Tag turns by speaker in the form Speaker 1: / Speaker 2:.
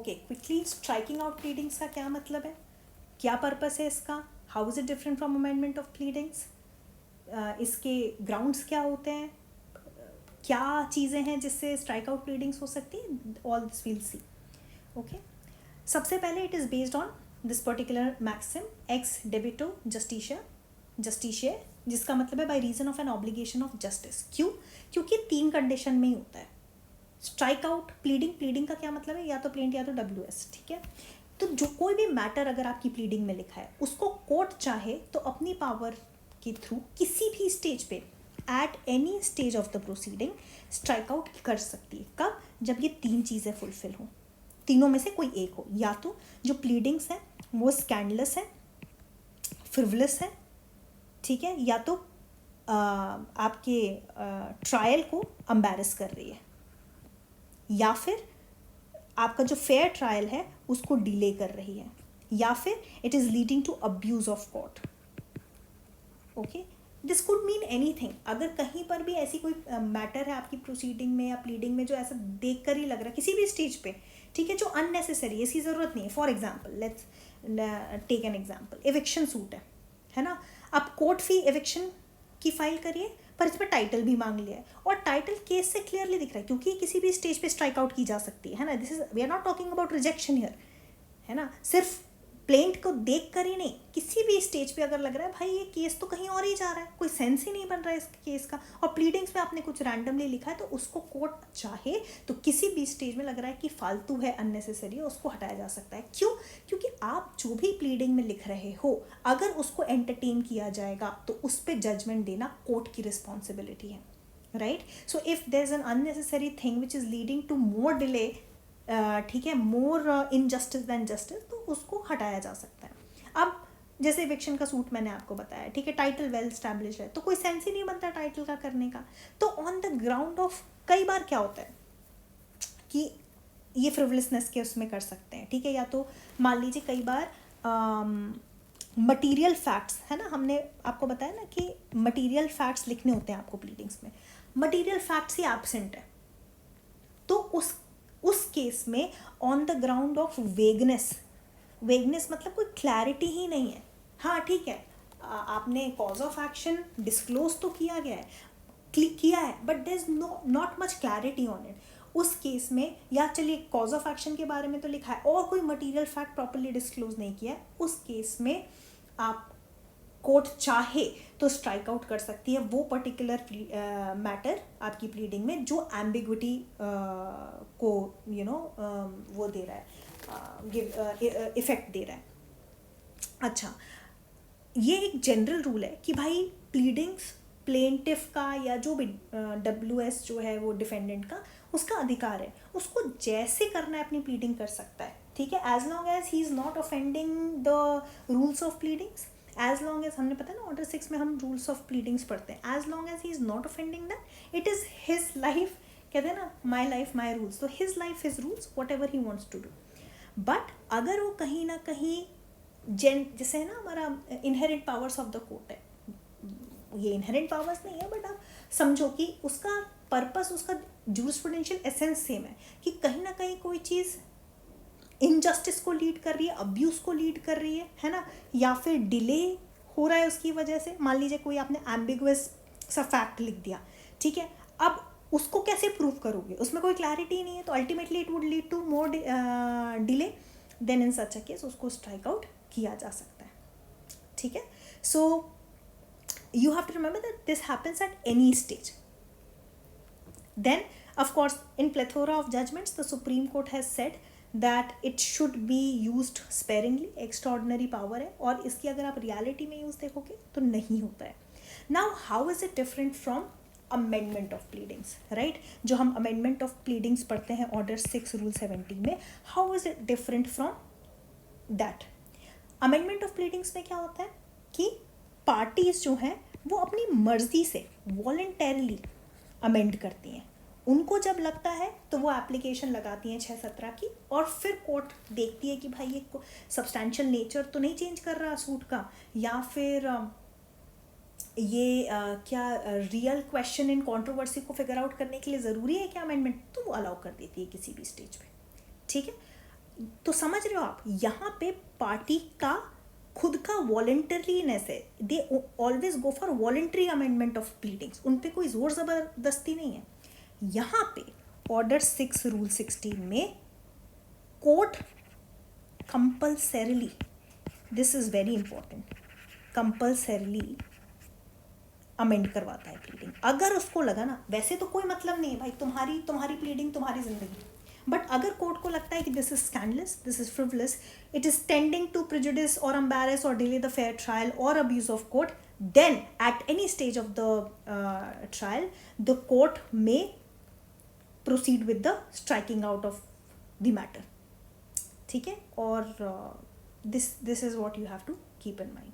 Speaker 1: Okay, quickly striking out pleadings का क्या मतलब है, क्या पर्पस है इसका, how is it different from amendment of pleadings, इसके ग्राउंड्स क्या होते हैं, क्या चीज़ें हैं जिससे स्ट्राइक आउट प्लीडिंग्स हो सकती हैं, all this will see. Okay, सबसे पहले it is based on this particular maxim ex debito justitiae, जिसका मतलब है by reason of an obligation of justice. क्यों? क्योंकि 3 कंडीशन में ही होता है स्ट्राइक आउट प्लीडिंग का क्या मतलब है, या तो प्लेंट या तो WS. ठीक है, तो जो कोई भी मैटर अगर आपकी प्लीडिंग में लिखा है उसको कोर्ट चाहे तो अपनी पावर के थ्रू किसी भी स्टेज पे eight any stage of the proceeding strike out कर सकती है. कब? जब ये 3 चीज़ें फुलफिल हों, तीनों में से कोई एक हो. या तो जो प्लीडिंग्स हैं वो स्कैंडलस है, फ्रिवलस है, ठीक है, या तो आपके ट्रायल को एम्बैरस कर रही है, या फिर आपका जो फेयर ट्रायल है उसको डिले कर रही है, या फिर it is leading to abuse of court. Okay, this could mean anything. अगर कहीं पर भी ऐसी कोई मैटर है आपकी प्रोसीडिंग में या प्लीडिंग में जो ऐसा देख कर ही लग रहा है किसी भी स्टेज पे, ठीक है, जो अननेसेसरी है, इसकी ज़रूरत नहीं है. For example let's take an example, eviction suit है ना, आप कोर्ट फी एविक्शन की फाइल करिए पर इसमें टाइटल भी मांग लिया है, और टाइटल केस से क्लियरली दिख रहा है क्योंकि किसी भी स्टेज पे स्ट्राइक आउट की जा सकती है ना. This is, we are not talking about rejection here, है ना. सिर्फ प्लेंट को देख कर ही नहीं, किसी भी स्टेज पे अगर लग रहा है भाई ये केस तो कहीं और ही जा रहा है, कोई सेंस ही नहीं बन रहा है इस केस का, और प्लीडिंग्स में आपने कुछ रैंडमली लिखा है, तो उसको कोर्ट चाहे तो किसी भी स्टेज में लग रहा है कि फालतू है, अननेसेसरी है, उसको हटाया जा सकता है. क्यों? क्योंकि आप जो भी प्लीडिंग में लिख रहे हो अगर उसको एंटरटेन किया जाएगा तो उस पर जजमेंट देना कोर्ट की रिस्पॉन्सिबिलिटी है, right. So if there is an unnecessary thing which is leading to more delay, ठीक है, मोर इनजस्टिस दैन जस्टिस, तो उसको हटाया जा सकता है. अब जैसे इविक्शन का सूट मैंने आपको बताया, ठीक है, टाइटल वेल स्टैब्लिश है तो कोई सेंस ही नहीं बनता टाइटल का करने का. तो ऑन द ग्राउंड ऑफ, कई बार क्या होता है कि ये फ्रिवलसनेस के उसमें कर सकते हैं, ठीक है, या तो मान लीजिए कई बार मटीरियल फैक्ट्स, है ना, हमने आपको बताया ना कि मटीरियल फैक्ट्स लिखने होते हैं आपको प्लीडिंग्स में, मटीरियल फैक्ट्स ही एब्सेंट है, तो उस केस में on the ground of vagueness मतलब कोई क्लैरिटी ही नहीं है. हाँ ठीक है, आपने कॉज ऑफ एक्शन डिस्क्लोज तो किया गया है, क्लिक किया है, but there is not much clarity on it. उस केस में, या चलिए कॉज ऑफ एक्शन के बारे में तो लिखा है और कोई मटीरियल फैक्ट प्रॉपर्ली डिस्क्लोज नहीं किया है, उस केस में आप कोर्ट चाहे तो स्ट्राइक आउट कर सकती है वो पर्टिकुलर मैटर आपकी प्लीडिंग में जो एम्बिग्विटी को वो दे रहा है, इफेक्ट दे रहा है. अच्छा, ये एक जनरल रूल है कि भाई प्लीडिंग्स प्लेंटिफ का या जो भी WS जो है वो डिफेंडेंट का, उसका अधिकार है, उसको जैसे करना है अपनी प्लीडिंग कर सकता है, ठीक है, as long as he is not offending the rules of pleadings. As long as, हमने पता है ना ऑर्डर 6 में हम रूल्स ऑफ प्लीडिंग्स पढ़ते हैं, as long as he is not offending that, it is his life, कहते हैं ना माई लाइफ माई रूल्स, तो his life his rules, whatever he wants to do. But अगर वो कहीं ना कहीं जैसे है ना हमारा inherent powers of the court है, ये इनहेरेंट पावर्स नहीं है बट आप समझो कि उसका पर्पस, उसका जूरिस्प्रूडेंशियल एसेंस सेम है कि कहीं ना कहीं कोई चीज़ इनजस्टिस को लीड कर रही है, अब्यूज़ को लीड कर रही है ना, या फिर डिले हो रहा है उसकी वजह से. मान लीजिए कोई आपने एम्बिगुअस सा फैक्ट लिख दिया, ठीक है, अब उसको कैसे प्रूव करोगे, उसमें कोई क्लैरिटी नहीं है, तो ultimately it would lead to more delay. Then in such a case उसको स्ट्राइक आउट किया जा सकता है, ठीक है. सो you have to remember that this happens at any stage. Then of course in plethora of judgments the Supreme Court has said that it should be used sparingly, extraordinary power है, और इसकी अगर आप रियलिटी में use देखोगे तो नहीं होता है. Now how is it different from amendment of pleadings, right? जो हम amendment of pleadings पढ़ते हैं order 6 rule 17 में, how is it different from that? amendment of pleadings में क्या होता है कि पार्टीज जो हैं वो अपनी मर्जी से वॉलंटरली अमेंड करती हैं, उनको जब लगता है तो वो एप्लीकेशन लगाती हैं 6-17 की, और फिर कोर्ट देखती है कि भाई ये सब्सटैंशियल नेचर तो नहीं चेंज कर रहा सूट का, या फिर ये क्या रियल क्वेश्चन इन कंट्रोवर्सी को फिगर आउट करने के लिए ज़रूरी है क्या अमेंडमेंट, तो वो अलाउ कर देती है किसी भी स्टेज पे, ठीक है. तो समझ रहे हो आप, यहाँ पे पार्टी का खुद का वॉलेंटरीनेस है, they always go for voluntary amendment of pleadings, उन पे कोई जोर ज़बरदस्ती नहीं है। यहाँ पे ऑर्डर 6 रूल 16 में court compulsorily, this is very important, compulsorily amend करवाता है प्लीडिंग। अगर उसको लगा ना, वैसे तो कोई मतलब नहीं है भाई, तुम्हारी प्लीडिंग तुम्हारी जिंदगी, बट अगर कोर्ट को लगता है कि this is scandalous, this is frivolous, it is tending to prejudice और एम्बैरस और डिले द फेयर ट्रायल और abuse of court, then at any stage of the trial the court may proceed with the striking out of the matter. ठीक है, और this is what you have to keep in mind.